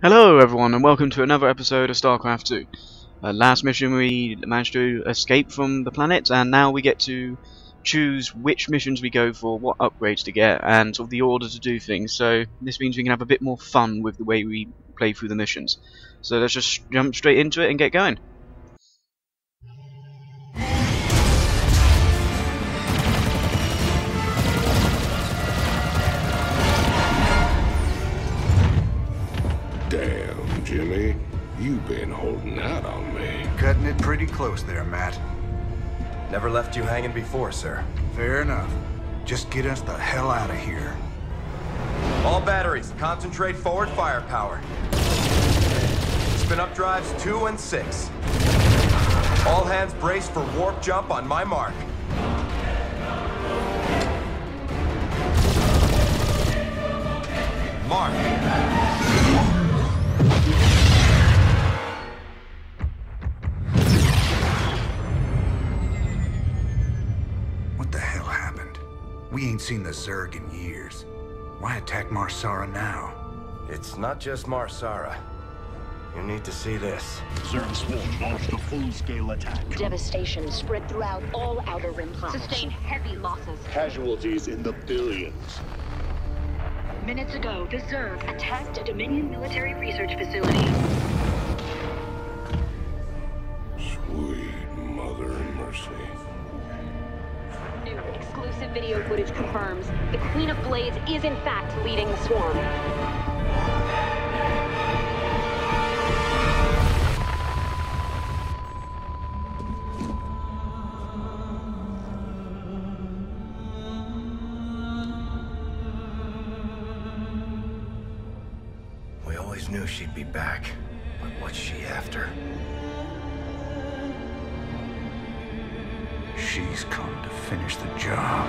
Hello everyone and welcome to another episode of Starcraft 2. Last mission we managed to escape from the planet, and now we get to choose which missions we go for, what upgrades to get, and sort of the order to do things. So this means we can have a bit more fun with the way we play through the missions. So let's just jump straight into it and get going. Damn, Jimmy. You've been holding out on me. Cutting it pretty close there, Matt. Never left you hanging before, sir. Fair enough. Just get us the hell out of here. All batteries, concentrate forward firepower. Spin up drives 2 and 6. All hands brace for warp jump on my mark. Mark. What the hell happened? We ain't seen the Zerg in years. Why attack Marsara now? It's not just Marsara. You need to see this. Zerg Swarm launched a full-scale attack. Devastation spread throughout all Outer Rim planets. Sustained heavy losses. Casualties in the billions. Minutes ago, the Zerg attacked a Dominion military research facility. Sweet mother of mercy. New exclusive video footage confirms the Queen of Blades is in fact leading the swarm. We always knew she'd be back, but what's she after? She's come to finish the job.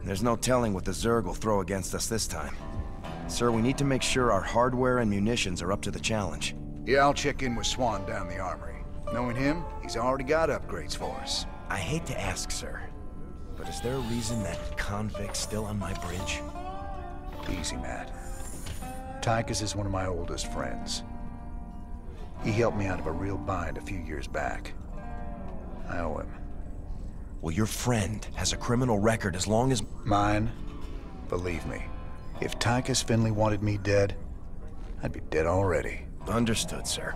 There's no telling what the Zerg will throw against us this time. Sir, we need to make sure our hardware and munitions are up to the challenge. Yeah, I'll check in with Swan down the armory. Knowing him, he's already got upgrades for us. I hate to ask, sir, but is there a reason that convict's still on my bridge? Easy, Matt. Tychus is one of my oldest friends. He helped me out of a real bind a few years back. I owe him. Well, your friend has a criminal record as long as... Mine? Believe me. If Tychus Finley wanted me dead, I'd be dead already. Understood, sir.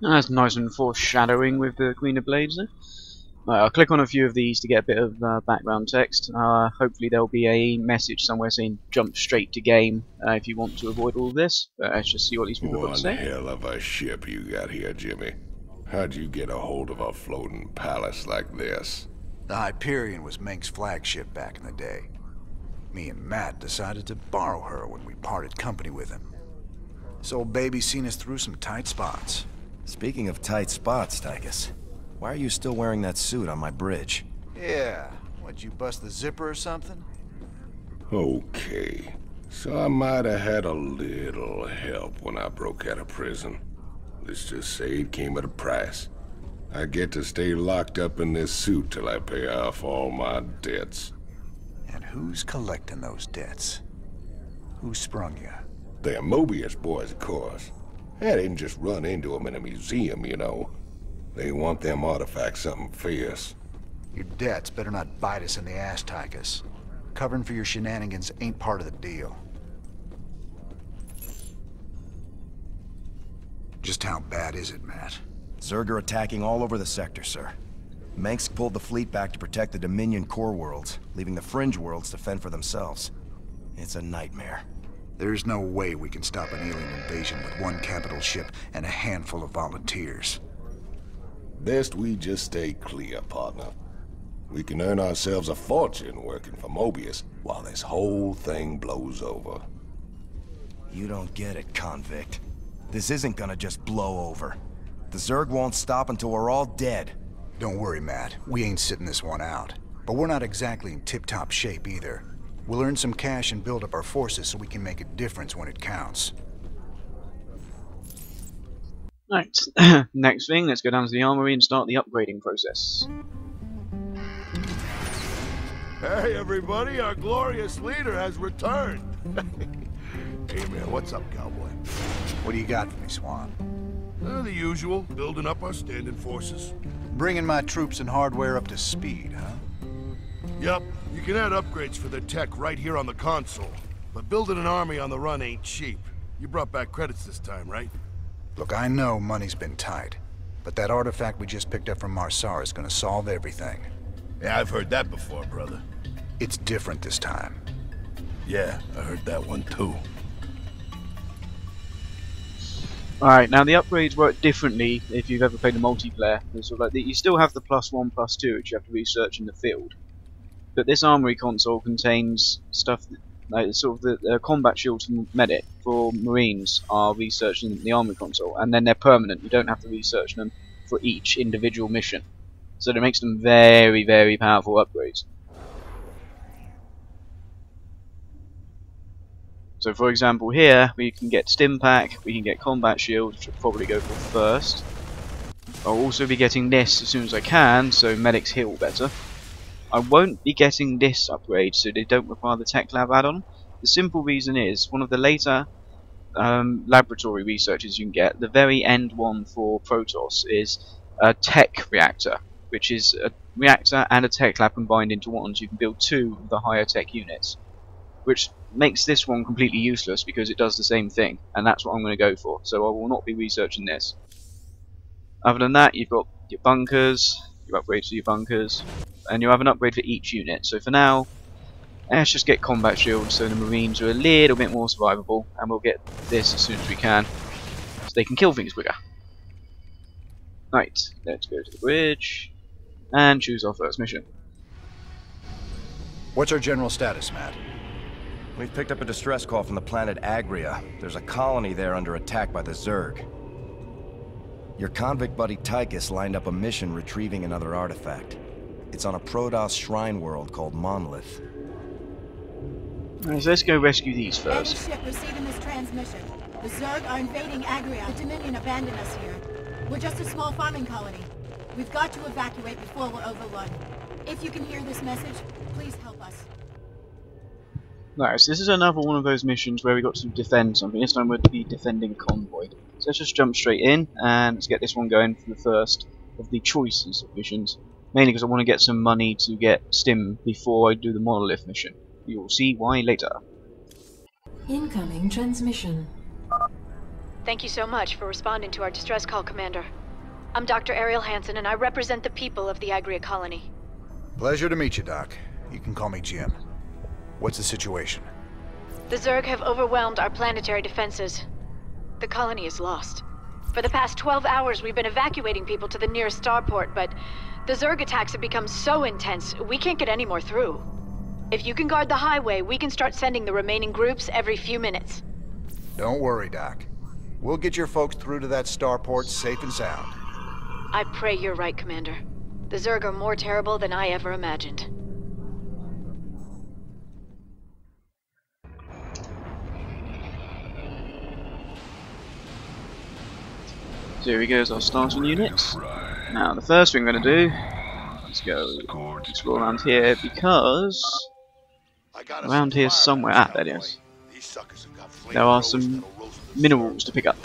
That's nice and foreshadowing with the Queen of Blades there. Right, I'll click on a few of these to get a bit of background text. Hopefully there'll be a message somewhere saying jump straight to game if you want to avoid all this. But let's just see what these people have got to One say. hell of a ship you got here, Jimmy. How'd you get a hold of a floating palace like this? The Hyperion was Menk's flagship back in the day. Me and Matt decided to borrow her when we parted company with him. This old baby's seen us through some tight spots. Speaking of tight spots, Tychus, why are you still wearing that suit on my bridge? Yeah, what'd you bust the zipper or something? Okay. So I might have had a little help when I broke out of prison. Let's just say it came at a price. I get to stay locked up in this suit till I pay off all my debts. And who's collecting those debts? Who sprung you? They're Mobius boys, of course. I didn't just run into them in a museum, you know. They want them artifacts something fierce. Your debts better not bite us in the ass, Tychus. Covering for your shenanigans ain't part of the deal. Just how bad is it, Matt? Zerg are attacking all over the sector, sir. Mengsk pulled the fleet back to protect the Dominion core worlds, leaving the fringe worlds to fend for themselves. It's a nightmare. There's no way we can stop an alien invasion with one capital ship and a handful of volunteers. Best we just stay clear, partner. We can earn ourselves a fortune working for Mobius while this whole thing blows over. You don't get it, convict. This isn't gonna just blow over. The Zerg won't stop until we're all dead. Don't worry, Matt. We ain't sitting this one out. But we're not exactly in tip-top shape either. We'll earn some cash and build up our forces so we can make a difference when it counts. Right, next thing, let's go down to the armory and start the upgrading process. Hey everybody, our glorious leader has returned. Hey man, what's up, cowboy? What do you got for me, Swan? The usual, building up our standing forces. Bringing my troops and hardware up to speed, huh? Yup, you can add upgrades for their tech right here on the console. But building an army on the run ain't cheap. You brought back credits this time, right? Look, I know money's been tight, but that artifact we just picked up from Marsar is gonna solve everything. Yeah, I've heard that before, brother. It's different this time. Yeah, I heard that one too. Alright, now the upgrades work differently if you've ever played the multiplayer. It's sort of like you still have the +1, +2, which you have to research in the field. But this armory console contains stuff that, like sort of the combat shields from medic for Marines are researched in the armory console, and then they're permanent. You don't have to research them for each individual mission. So that makes them very, very powerful upgrades. So for example here, we can get Stim Pack, we can get Combat Shield, which I'll probably go for first. I'll also be getting this as soon as I can, so medics heal better. I won't be getting this upgrade, so they don't require the Tech Lab add-on. The simple reason is, one of the later laboratory researches you can get, the very end one for Protoss, is a Tech Reactor, which is a reactor and a Tech Lab combined into one, so you can build 2 of the higher tech units. Which makes this one completely useless because it does the same thing, and that's what I'm going to go for, so I will not be researching this. Other than that, you've got your bunkers, your upgrades to your bunkers, and you have an upgrade for each unit. So for now, let's just get combat shields so the Marines are a little bit more survivable, and we'll get this as soon as we can, so they can kill things quicker. Right, let's go to the bridge, and choose our first mission. What's our general status, Matt? We've picked up a distress call from the planet Agria. There's a colony there under attack by the Zerg. Your convict buddy Tychus lined up a mission retrieving another artifact. It's on a Protoss shrine world called Monolith. Alright, so let's go rescue these first. Any ship receiving this transmission. The Zerg are invading Agria. The Dominion abandoned us here. We're just a small farming colony. We've got to evacuate before we're overrun. If you can hear this message, please help us. Right, so this is another one of those missions where we got to defend something. This time we're to be defending a convoy. So let's just jump straight in and let's get this one going for the first of the choices of missions. Mainly because I want to get some money to get Stim before I do the Monolith mission. You will see why later. Incoming transmission. Thank you so much for responding to our distress call, Commander. I'm Dr. Ariel Hansen, and I represent the people of the Agria colony. Pleasure to meet you, Doc. You can call me Jim. What's the situation? The Zerg have overwhelmed our planetary defenses. The colony is lost. For the past 12 hours, we've been evacuating people to the nearest starport, but the Zerg attacks have become so intense, we can't get any more through. If you can guard the highway, we can start sending the remaining groups every few minutes. Don't worry, Doc. We'll get your folks through to that starport safe and sound. I pray you're right, Commander. The Zerg are more terrible than I ever imagined. So here we go as our starting units. Now the first thing we're going to do, let's go explore around here because around here somewhere, there it is. There are some minerals to pick up.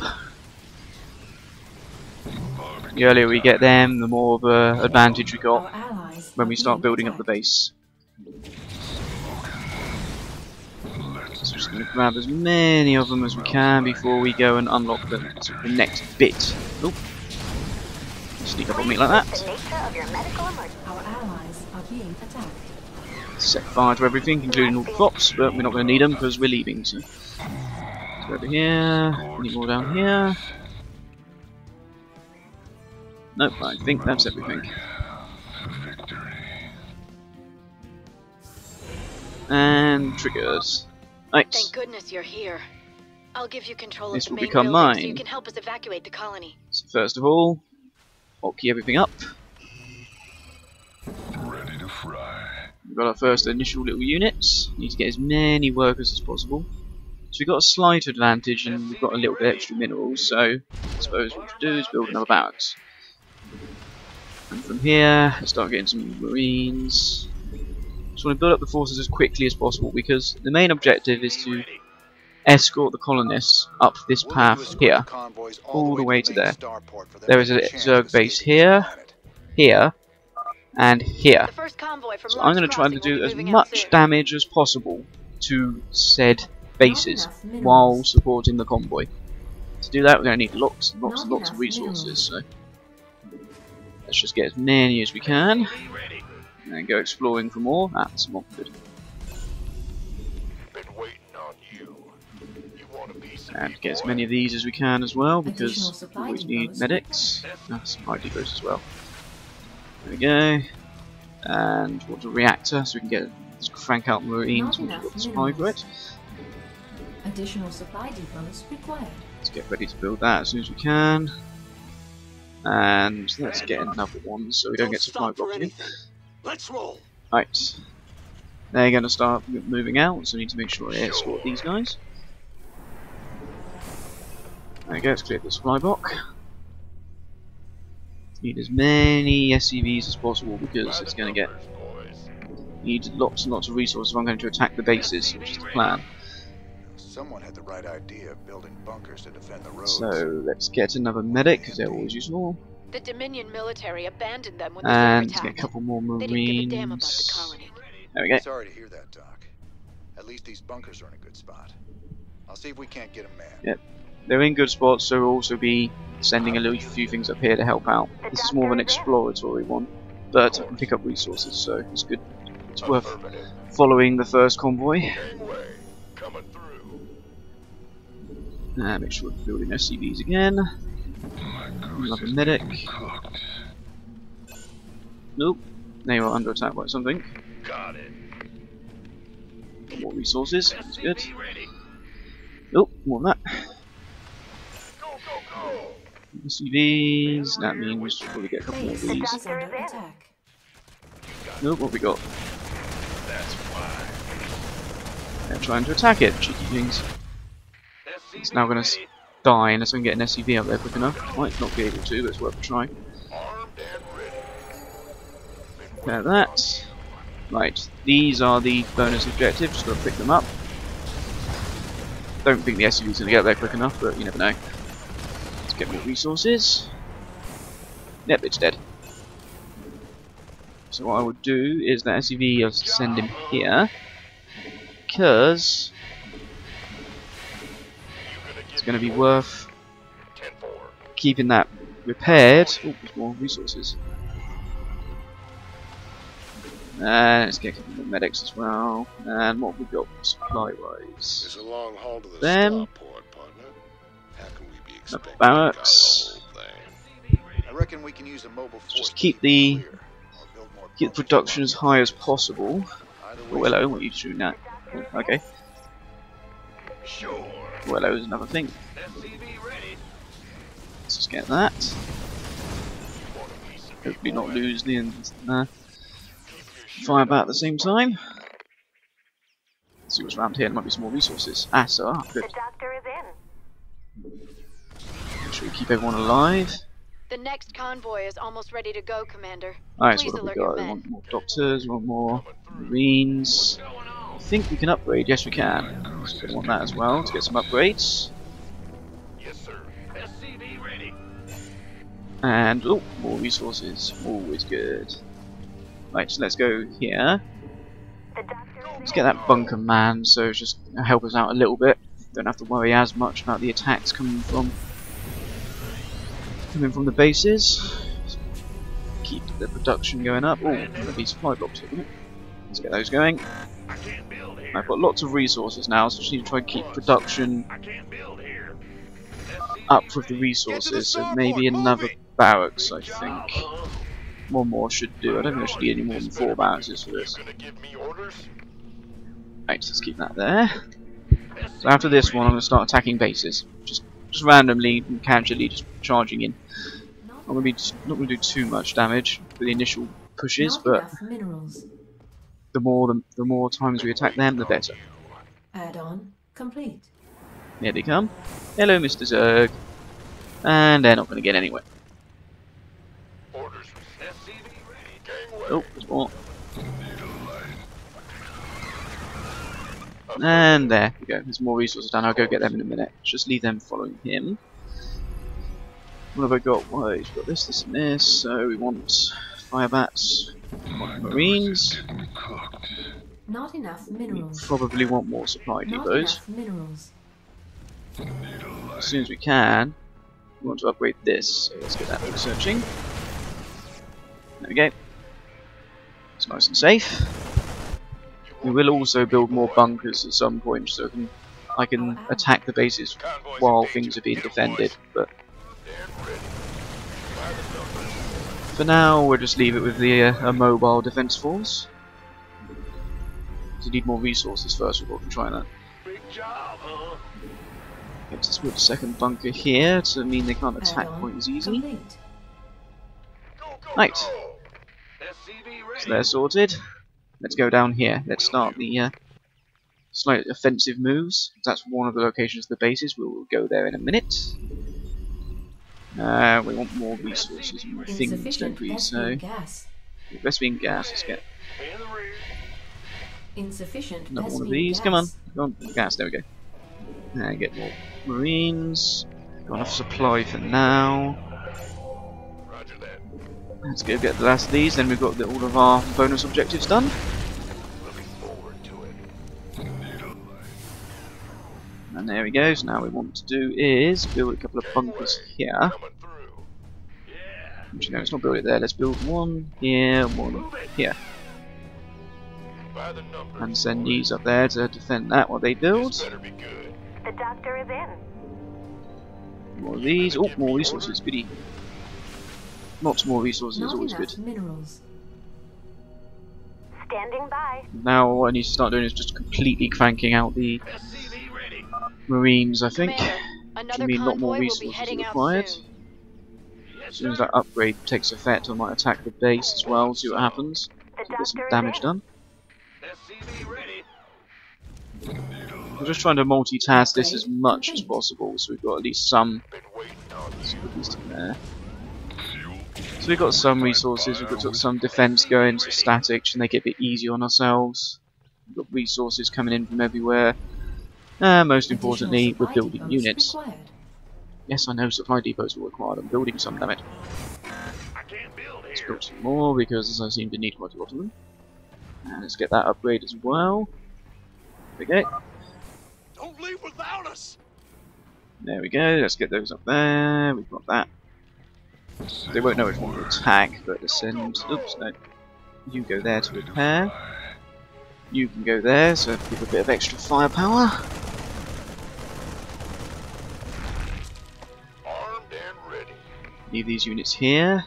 The earlier we get them, the more of an advantage we got when we start building up the base. So just going to grab as many of them as we can before we go and unlock the next bit. Oop. Sneak up on me like that. Our allies are being attacked. Set fire to everything, including all the crops, but we're not going to need them because we're leaving. So, let's go over here. Any more down here? Nope, I think that's everything. And triggers. Right. Thank goodness you're here. I'll give you control This of the will main become building so mine. you can help us evacuate the colony. So first of all, I'll key everything up. Ready to fry. We've got our first initial little units. Need to get as many workers as possible. So we've got a slight advantage and we've got a little bit extra minerals, so I suppose what we should do is build another barracks. And from here, start getting some marines. Just want to build up the forces as quickly as possible because the main objective is to escort the colonists up this path here, all the way to there. There is a Zerg base here, here, and here. So I'm going to try to do as much damage as possible to said bases while supporting the convoy. To do that, we're going to need lots and lots and lots of resources. So let's just get as many as we can and go exploring for more. That's not good. And get as many of these as we can as well because we always need medics. Supply depots as well. There we go. And want a reactor so we can get crank out marines once we've got the supply for it. Additional supply depots required. Let's get ready to build that as soon as we can. And let's get another one so we don't get supply blocks in. Let's roll. Right. They're going to start moving out, so we need to make sure I escort these guys. There we go, let's clear the supply block. Need as many SCVs as possible because it's going to get... Need lots and lots of resources if I'm going to attack the bases, which is the plan. Someone had the right idea of building bunkers to defend the roads. So let's get another medic because they're always useful. The Dominion military abandoned them when And the Zerg get a attacked. couple more They didn't give a damn about the marines. colony. There we go. Sorry to hear that, Doc. At least these bunkers are in a good spot. I'll see if we can't get them manned. Yep. They're in good spots, so we'll also be sending a few things up here to help out. This is more of an exploratory one, but I can pick up resources, so it's good. It's worth following the first convoy. Make sure we're building SCVs again. Another medic. Nope. They were under attack by something. Got it. More resources. That's good. Nope. More than that. SCVs. That means we'll probably get a couple more of Base these. is under attack. Nope. What have we got? That's why. They're trying to attack it. Cheeky things. It's now going to die unless I can get an SCV up there quick enough. Might not be able to, but it's worth a try. Prepare that. Right, these are the bonus objectives, just got to pick them up. Don't think the SCV's going to get there quick enough, but you never know. Let's get more resources. Yep, it's dead. So what I would do is that SCV, I'll send him here, because it's going to be worth keeping that repaired. Oh, there's more resources. And let's get a couple more medics as well. And what have we got supply wise? It's a long haul to the Them. starport, partner. How can we be The expected barracks. to got the whole thing? I reckon we can use a mobile force. Just to keep the clear, or build more keep the bunkers production as along high as possible. Either Oh, way, hello, what are you shooting at? Oh, okay. Sure. Oh, hello is another thing. SCV ready. Let's just get that. Hopefully not lose the fire bat at the same time. Let's see what's around here. There might be some more resources. Ah, so good. Doctor is in. Make sure we keep everyone alive. The next convoy is almost ready to go, Commander. Alright, so Please what have we alert your got? We men. want more doctors, we want more marines. I think we can upgrade. Yes, we can. So we want that as well to get some upgrades. Yes, sir. SCV ready. And oh, more resources. Always good. Right, so let's go here. Let's get that bunker man, so it's just help us out a little bit. Don't have to worry as much about the attacks coming from the bases. Keep the production going up. Oh, there'll be supply blocks here. Let's get those going. I can't build here. I've got lots of resources now, so just need to try and keep production I can't build here. up with the resources. So maybe another barracks, I think. One more should do. I don't think there should be any more than 4 barracks for this. Gonna give me orders? Right, let's keep that there. So after this one, I'm going to start attacking bases. Just randomly and casually, just charging in. I'm going to be not going to do too much damage for the initial pushes, Not but enough minerals. the more times we attack them, the better. Add-on complete. Here they come. Hello, Mr. Zerg. And they're not going to get anywhere. Orders. SCV ready. Gangway. Oh, there's more. And there we go. There's more resources down. I'll go get them in a minute. Just leave them following him. What have I got? Well, he's got this, this, and this. So we want fire bats, marines. Not enough minerals. Probably want more supply Not depots. enough minerals. As soon as we can, we want to upgrade this. So let's get that researching. There we go. It's nice and safe. We will also build more bunkers at some point, so I can attack the bases while things are being defended. But for now, we'll just leave it with the a mobile defense force. We need more resources first before we can try that. Big job, huh? Let's build a second bunker here to mean they can't attack quite as easy. Complete. Go, go, Right. go. SCV ready. So they're sorted. Let's go down here. Let's start the slight offensive moves. That's one of the locations of the bases. We will go there in a minute. We want more resources and more things, Insufficient don't we? So, Vespene gas. Vespene gas, let's get In the rear. Insufficient another one of Vespene these. gas. Come on, come on, gas, there we go. Get more marines. Got enough supply for now. Roger that. Let's go get the last of these, then we've got all of our bonus objectives done. Looking forward to it. And there we go, so now what we want to do is build a couple of bunkers here. Coming through. Yeah. Actually, no, let's not build it there, let's build one here, one here. By the numbers. And send these up there to defend that while they build. This better be good. The doctor is in. More of these. Oh, more resources, goody. Lots more resources is Not always enough good. minerals. Standing by. Now what I need to start doing is just completely cranking out the SCV ready. marines, I think. Commander, Which another will mean a lot more convoy will be resources heading out required. soon. Yes, As soon as sir. that upgrade takes effect, I might attack the base as well, see what happens. The Get some doctor is damage in. done. SCV ready. I'm just trying to multitask this as much as possible, so we've got at least some. Been waiting on Let's you. put these in there. So we've got some resources, we've got some defense going, some statics, and they get a bit easier on ourselves. We've got resources coming in from everywhere. Most importantly, we're Additional building supply units. depots required. Yes, I know supply depots are required. I'm building some, damn it. I can't build Let's here. build some more because I seem to need quite a lot of them. And let's get that upgrade as well. Okay, Don't leave without us. there we go. Let's get those up there. We've got that. They won't know which one to attack, but let's send. Oops, no. You go there to repair. You can go there, so give a bit of extra firepower. Armed and ready. Leave these units here.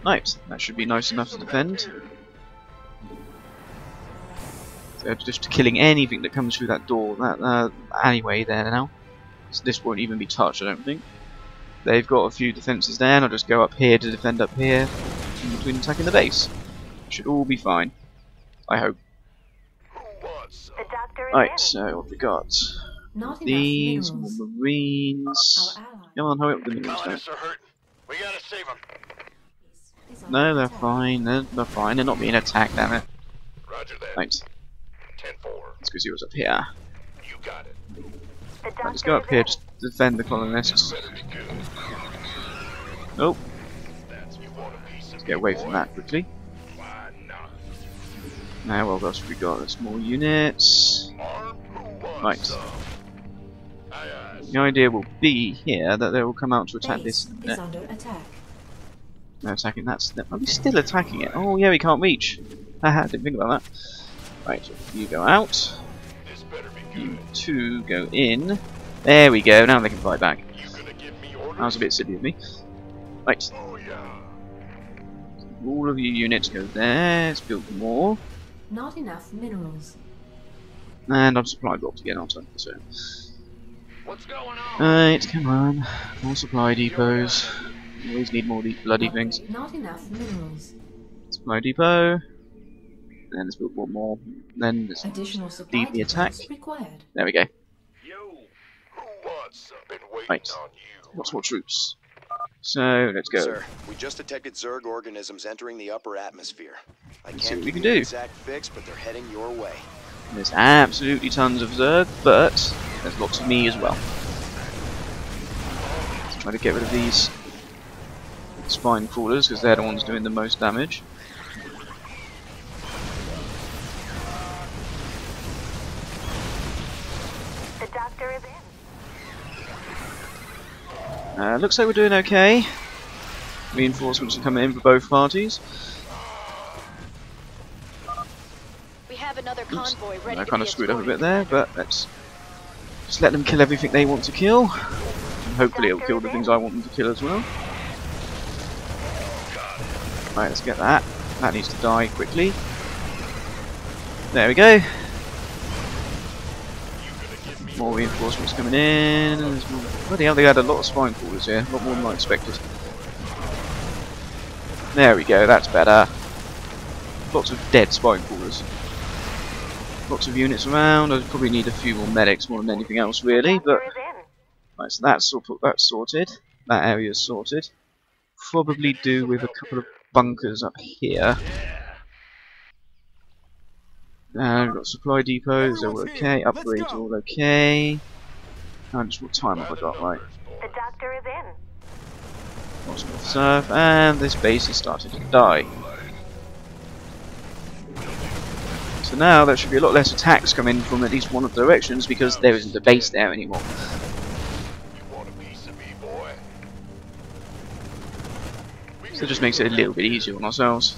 Right, that should be nice enough to defend. So just killing anything that comes through that door, that alleyway there now. So this won't even be touched, I don't think. They've got a few defences there, and I'll just go up here to defend up here in between attacking the base. Should all be fine. I hope. Who wants some? The doctor is Right, in. so what have we got? Not These, enough more minerals. marines. Our ally Come on, hurry up with the marines. Colonists are hurting. We gotta save them. is under No, they're attack. fine. They're fine. They're not being attacked, damn it. Roger that. Right, 10-4. let's go see what's up here. You got it. The Right, doctor let's go up is here, in. just defend the colonists. Better be good. Nope, That's you want a piece of let's get away from that quickly. Why not? Now, what else have we got? There's more units. Armed? Who wants Right. some? Aye, aye. The idea will be here that they will come out to attack this. Base is under attack. No, attacking that. Are we still attacking it? Oh, yeah, we can't reach. Haha, didn't think about that. Right, so you go out. This better be You good. two go in. There we go. Now they can fight back. You gonna give me orders? That was a bit silly of me. Right, Oh yeah. all of your units go there. Let's build more. Not enough minerals. And I've supply dropped again, I'll turn this over. What's going on? Right, come on. More supply depots. We always need more of these bloody things. Not enough minerals. Supply depot. And let's build one more. Then let's Additional supply lead the attack. depots required. There we go. Yo, who wants some? Been waiting Right. on you. Lots more troops. So let's go. Sir, we just detected Zerg organisms entering the upper atmosphere. I Let's see can't what we give can you an do. exact fix, but they're heading your way. There's absolutely tons of Zerg, but there's lots of me as well. Let's try to get rid of these spine crawlers because they're the ones doing the most damage. The doctor is in. Looks like we're doing okay. Reinforcements are coming in for both parties. We have another convoy ready I to kind be of screwed up a escorted, bit there, Commander. but let's just let them kill everything they want to kill. And hopefully it'll kill the things I want them to kill as well. Right, let's get that. That needs to die quickly. There we go. More reinforcements coming in. Bloody hell, they had a lot of spine crawlers here. A lot more than I expected. There we go, that's better. Lots of dead spine crawlers. Lots of units around. I probably need a few more medics more than anything else, really. But Doctor is in. right, so that's sorted. That area's sorted. Probably do with a couple of bunkers up here. We've got supply depots, they're all okay. Upgrades are all okay. How much more time have I got? Right. The doctor is in. Lots more surf, and this base is starting to die. So now there should be a lot less attacks coming from at least one of the directions because there isn't a base there anymore. You want a piece of me, boy? So it just makes it a little bit easier on ourselves.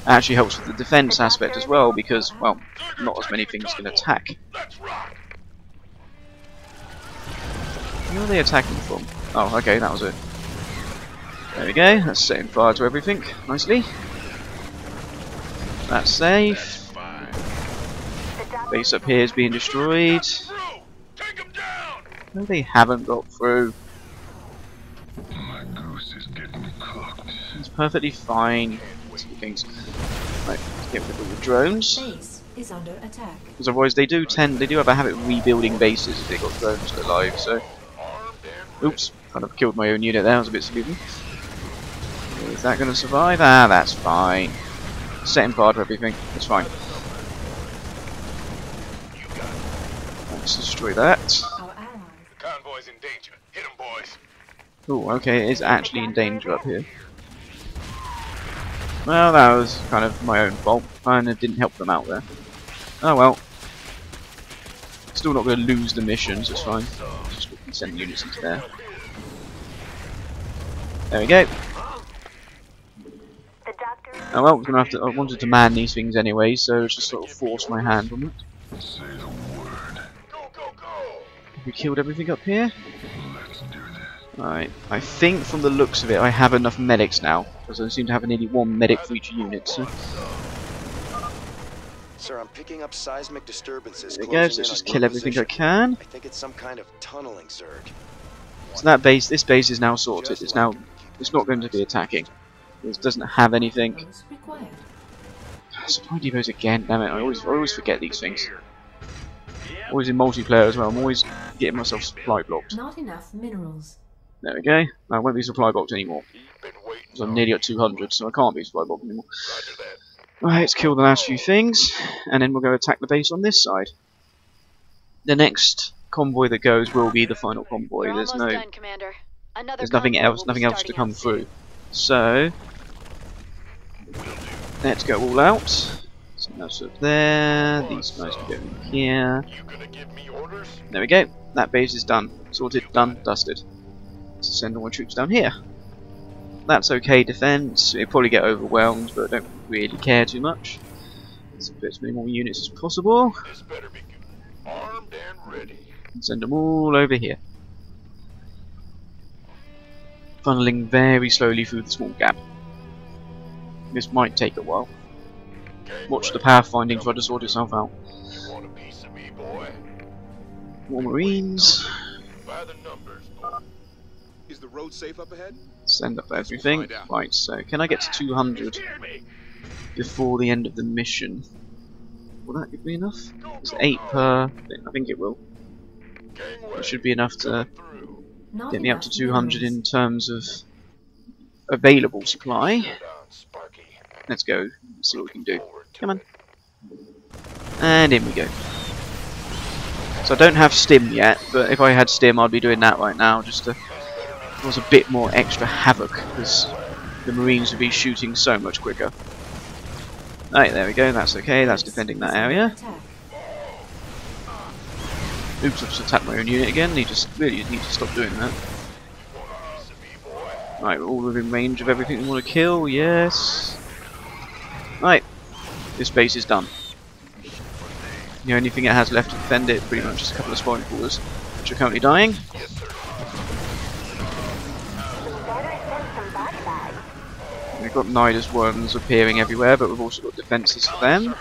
It actually helps with the defense aspect as well because, well, not as many things can attack. Let's rock. Where are they attacking from? Oh, okay, that was it. There we go, that's setting fire to everything nicely. That's safe. Fine. The doctor Base up here is being destroyed. Take him down. No, they haven't got through. My goose is getting cooked. It's perfectly fine. Things. Right, let's get rid of all the drones. Base is under attack. Because otherwise they do have a habit of rebuilding bases if they got drones alive, so. Oops, kind of killed my own unit there, I was a bit stupid. Is that going to survive? Ah, that's fine. Setting fire to everything, that's fine. Let's destroy that. Our allies. Convoy's in danger. Hit him, boys. Oh, okay, it is actually in danger up here. Well, that was kind of my own fault. I didn't help them out there. Oh well. Still not going to lose the mission, so it's fine. Just send units into there. There we go. The doctor is Oh well, I wanted to man these things anyway, so let's just sort of force my hand on it. Say the word. Go, go, go. Have we killed everything up here? Let's do this. Alright, I think from the looks of it I have enough medics now, because I seem to have nearly one medic for each unit, so Sir, I'm picking up seismic disturbances. there we go, so let's just kill everything I can. I think it's some kind of tunneling Zerg. So that base, this base is now sorted, it's not going to be attacking. It doesn't have anything. Those required. Supply depots again, damn it, I always forget these things. Always in multiplayer as well, I'm always getting myself supply blocked. Not enough minerals. There we go, I won't be supply blocked anymore, Been waiting. because I'm nearly at 200, so I can't be supply blocked anymore. Roger that. Right, let's kill the last few things, and then we'll go attack the base on this side. The next convoy that goes will be the final convoy. We're There's almost no, done, Commander. Another there's nothing convoy else, will be nothing else to starting come out soon. through. So let's go all out. So that's up there. These guys can go in here. You gonna give me orders? There we go. That base is done, sorted, done, dusted. Let's send all my troops down here. That's okay defense. It'll probably get overwhelmed, but I don't really care too much. Let's put as many more units as possible. This better be good. Armed and ready. And send them all over here. Funneling very slowly through the small gap. This might take a while. Game Watch the ready. pathfinding try to sort itself out. You want a piece of me, boy? More marines. By the numbers, boy. Is the road safe up ahead? Send up everything. Right, so can I get to 200 Hear me. before the end of the mission? Will that give me enough? It's 8 per... I think it will. It should be enough to Not get me up to enough 200 minerals. in terms of available supply. Let's go. See what we can do. Come on. And in we go. So I don't have stim yet, but if I had stim I'd be doing that right now just to cause a bit more extra havoc, because the Marines would be shooting so much quicker. Right, there we go, that's okay, that's defending that area. Oops, I've just attacked my own unit again, really need to stop doing that. Right, we're all within range of everything we want to kill, yes. Right, this base is done. The only thing it has left to defend it, pretty much just a couple of spawning quarters, which are currently dying. We've got Nidus worms appearing everywhere, but we've also got defences for them.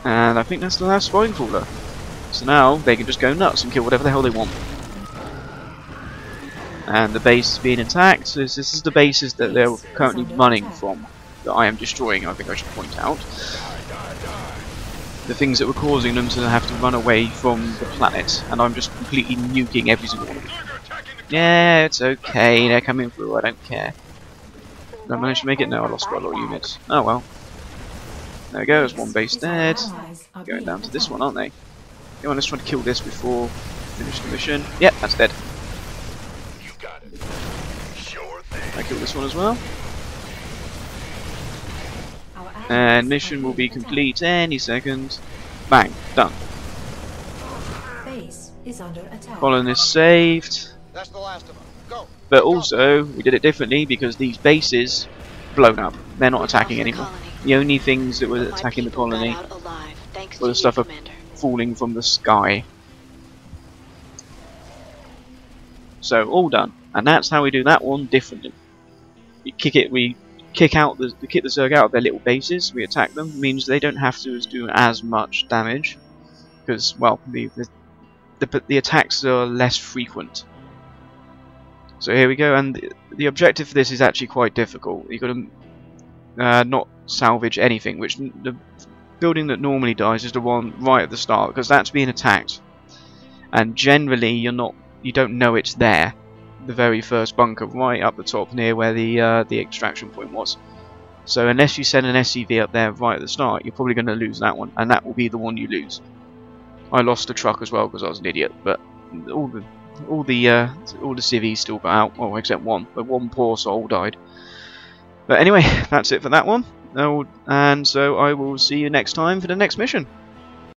And I think that's the last spawning crawler. So now they can just go nuts and kill whatever the hell they want. And the base is being attacked. So this is the bases that they're currently running from, that I am destroying, I think I should point out. The things that were causing them to have to run away from the planet, and I'm just completely nuking every single one of them. Yeah, it's okay, they're coming through, I don't care. Did I manage to make it? No, I lost quite a lot of units. Oh well. There we go, there's one base dead. Going down to this one, aren't they? Come on, let's try to kill this before finish the mission. Yep, that's dead. I killed this one as well. And mission will be complete any second. Bang, done. Base is under attack. Colonist saved. That's the last of them. Go. But also, we did it differently because these bases blown up. They're not attacking anymore. The only things that were attacking the colony were the stuff falling from the sky. So all done, and that's how we do that one differently. We kick the Zerg out of their little bases. We attack them. It means they don't have to do as much damage because, well, the attacks are less frequent. So here we go, and the objective for this is actually quite difficult. You've got to not salvage anything, which the building that normally dies is the one right at the start, because that's being attacked. And generally you don't know it's there. The very first bunker right up the top near where the extraction point was. So unless you send an SCV up there right at the start, you're probably going to lose that one, and that will be the one you lose. I lost the truck as well because I was an idiot, but all the civvies still got out, well, except one, but one poor soul died. But anyway, that's it for that one. And so I will see you next time for the next mission.